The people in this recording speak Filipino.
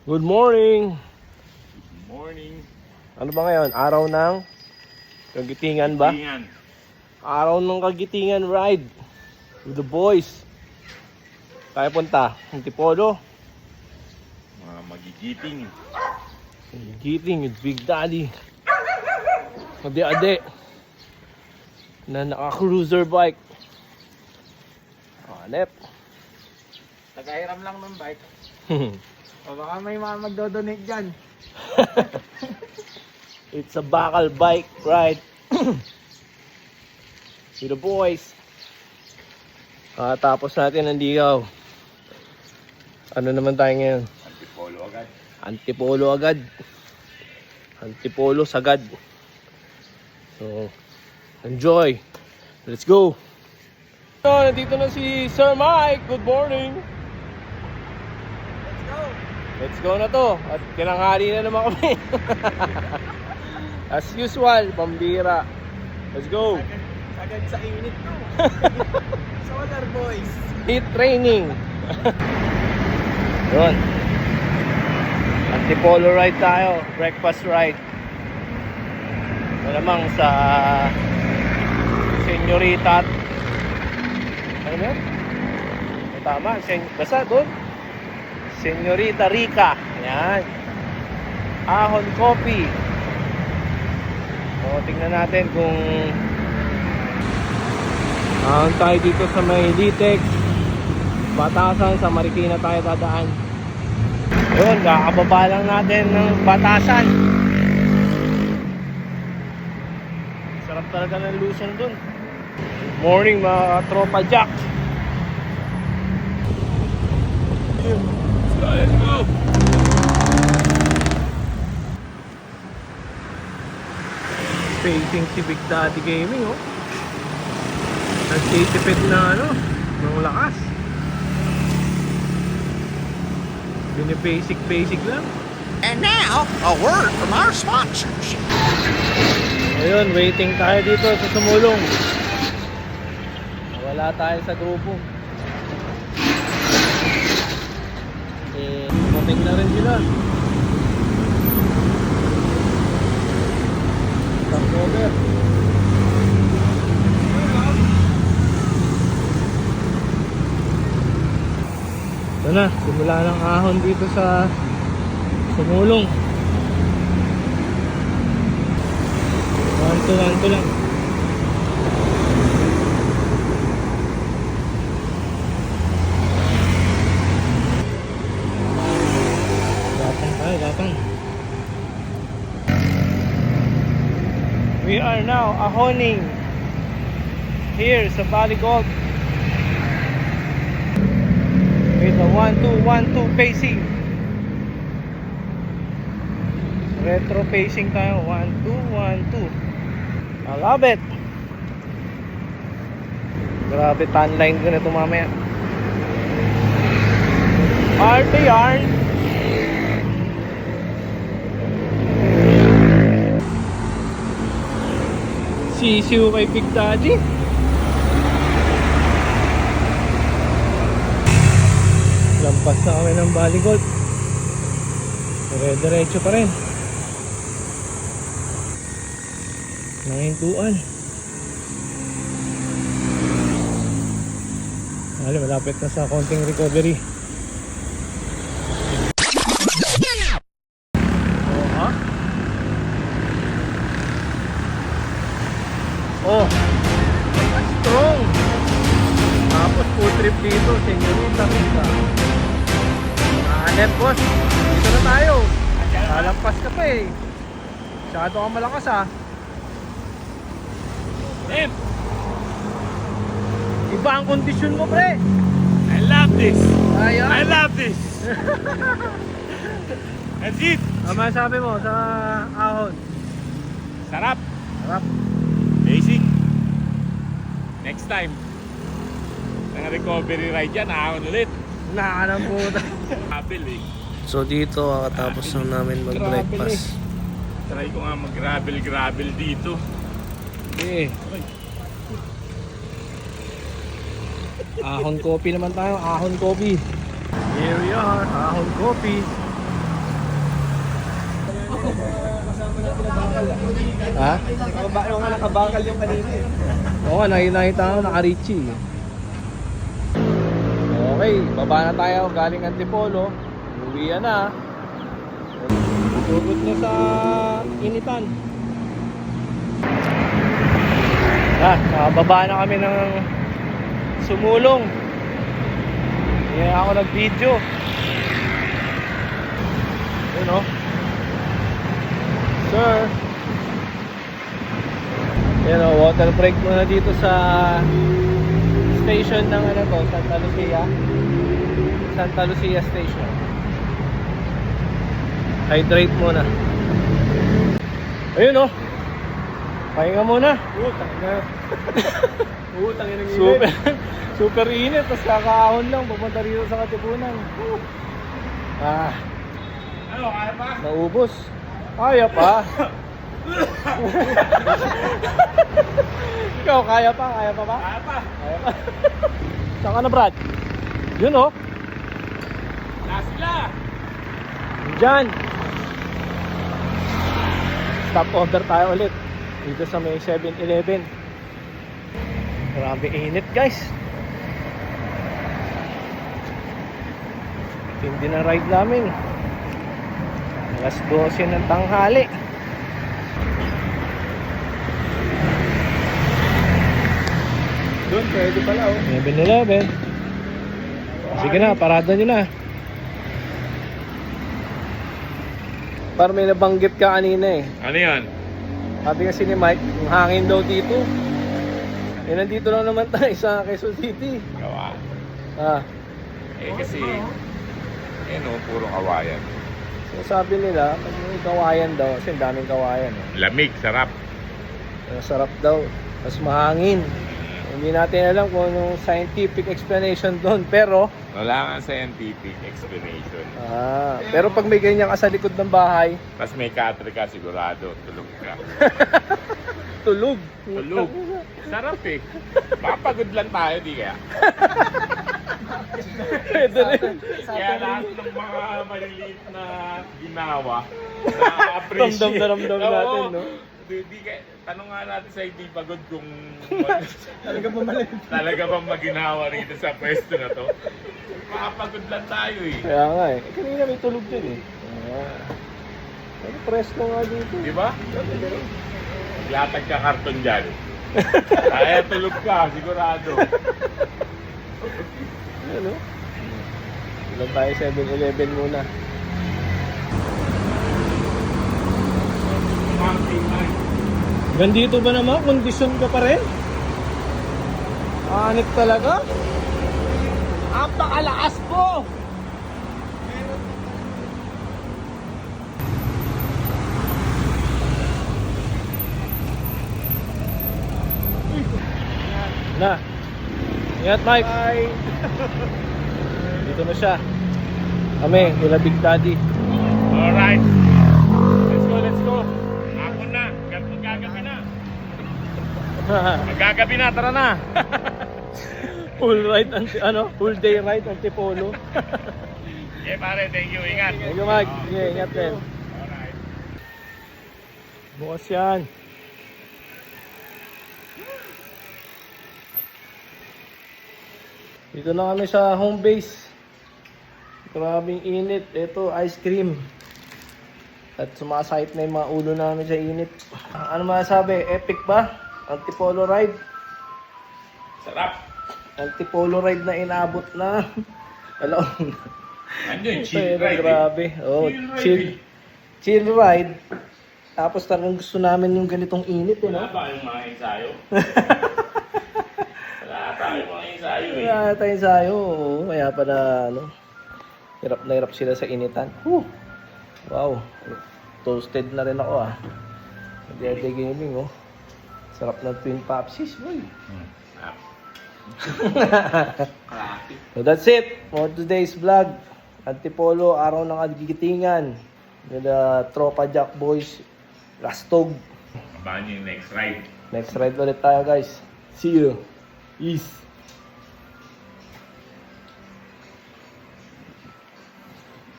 Good morning! Good morning. Ano ba ngayon? Araw ng Kagitingan ba? Tingnan. Araw ng Kagitingan ride with the boys. Tayo punta, Antipolo. Mga magigiting. Giting with Big Daddy. Ade-ade. Na naka-cruiser bike. Hanep. Tagahiram lang ng bike. O baka may mga magdodonate dyan. It's a bakal bike ride with the boys. Tapos natin ang ligaw. Ano naman tayo ngayon? Antipolo agad. Antipolo agad. Antipolo sagad. So, enjoy. Let's go. So, nandito na si Sir Mike. Good morning. Let's go na to. At tinanghali na naman kami. As usual, pambira. Let's go. Sagad sa init ko. Solar boys. Heat training. Yun. Antipolo ride tayo. Breakfast ride. Malamang sa Senyorita. Ano ba yun? Tama. Basta doon. Senyorita Rica. Ayan. Ahon Coffee. So, tingnan natin kung ahon tayo dito sa may Litex, Batasan, sa Marikina tayo dadaan. Yun, kakababa lang natin ng Batasan. Sarap talaga ng Luzon dun. Morning mga tropa Jack. Let's go. Facing si Big Daddy Gaming, oh. Nagtitipid na ano, ng lakas. Bini-basic lang. And now, a word from our sponsors. Ayun, waiting tayo dito sa Sumulong. Wala tayo sa grupo. Mating na rin sila. Stop over. Ito na, simula ng ahon dito sa Sumulong. 1-2 lang. Gapang. We are now ahoning here sa Valley Gold with a 1-2 pacing. Retro pacing tayo. 1-2. I love it. Grabe tan line ko na ito mamaya. Arte yarn. Sisiw kay Big Daddy. Lampas na kami ng Valley Gold. Dire-diretso pa rin. Nahintuan. Malapit na sa konting recovery. Oh, strong. Tapos food trip dito, Senyorita Rica. Hanep boss, dito na tayo. Lalampas ka pa eh. Masyado ka malakas ah. Iba ang kondisyon mo pre. I love this. Ayun. I love this. That's it. Ano masabi mo sa ahon? Sarap. Sarap. Basic. Next time. Ang recovery ride yan, ahon ulit. Nakakanang puta. Gravel eh. So dito, kakatapos na namin mag-breakfast. Try ko nga mag-gravel dito. Eh. Ahon coffee naman tayo, ahon coffee. Here we are, ahon coffee. Ha? Yung nakabakal yung kanina eh. Oo nga, nakita ko naka-Richie. Okay, baba na tayo galing Antipolo. Uwian na. Tugot na sa initan. Nakababa na kami ng Sumulong. Hindi ako nag-video. Yun o. Sir. Yan o, water break muna dito sa station ng ano to, Santa Lucia. Santa Lucia Station. Hydrate muna. Ayun o. Pahinga muna. Utang na. Utang yun ang Super, super init. Tapos kakaahon lang. Pupunta rito sa Katipunan. Ano, kaya pa? Naubos. Kaya pa. Ikaw, kaya pa? Kaya pa ba? Kaya pa. Kaya pa. Saan ka na, Brad? Yun oh. Na sila. Diyan. Stop over tayo ulit. Dito sa may 7-Eleven. Grabe init, guys. Hindi na ride namin. Alas 12 ng tanghali. Doon, pwede pala oh. 7-Eleven. Sige na, parada nyo na. Parang may nabanggit ka kanina eh. Ano yan? Sabi kasi ni Mike, yung hangin daw dito. Eh, nandito lang naman tayo sa Quezon City. Gawa. Ah, Kasi, puro kawayan. so sabi nila, pag may kawayan daw, kasi ang daming kawayan. Eh. Lamig, sarap. Sarap daw, mas mahangin. Hindi natin alam kung anong scientific explanation doon, pero Wala nga scientific explanation. pero pag may ganyan ka sa likod ng bahay, Tapos may katre ka, sigurado, tulog ka. tulog. Tulog. Sarap eh. Papagod lang tayo, di kaya? Pwede rin. Kaya lahat ng mga maliliit na ginawa, na-appreciate. Ramdam na ramdam natin, Oo. no? Di kaya, tanong nga natin sa hindi pagod kung Talaga pa malamig. talaga bang maginawa rito sa pwesto na to. Makapagod lang tayo eh. Kaya nga eh. Kanina may tulog dyan eh. Pero presko nga dito. Di ba? Latag ka karton dyan. Kaya tulog ka, sigurado. Ano? Ilan tayo 7-Eleven muna. Gandito ba naman? Kondisyon ka pa rin? Anit talaga? Apakalakas po! Na. Ingat, Mike. Bye. Dito na siya. Kami, nila Big Daddy. Alright. Let's go, let's go. Ako na. Magagabi na. Magagabi na, tara na. Full ride, full day ride, Antipolo. Okay pare, thank you. Ingat. Thank you, Mike. Sige, ingat din. Alright. Bukas yan. Dito na kami sa home base. Grabing init. Ito, ice cream. At sumasahit na yung mga ulo namin sa init. Ano masasabi? Epic ba? Antipolo ride? Sarap. Antipolo ride na inabot na. Alam mo. Ano yun? Chill Pero ride. grabe. Oh, Chill ride. chill ride. Tapos talagang gusto namin yung ganitong init, eh, no? Wala ba yung mga ensayo? Wala tayong mga ensayo eh. Kaya tayo sa'yo, oo. Kaya pala, hirap na hirap sila sa initan. Wow. Toasted na rin ako, ah. Nag-day gaming, oh. Sarap ng twin popsis, boy. So that's it for today's vlog. Antipolo, araw ng Agigitingan. With the Tropa Jack Boys, Rastog. Abangan nyo yung next ride. Next ride ulit tayo, guys. See you. Peace.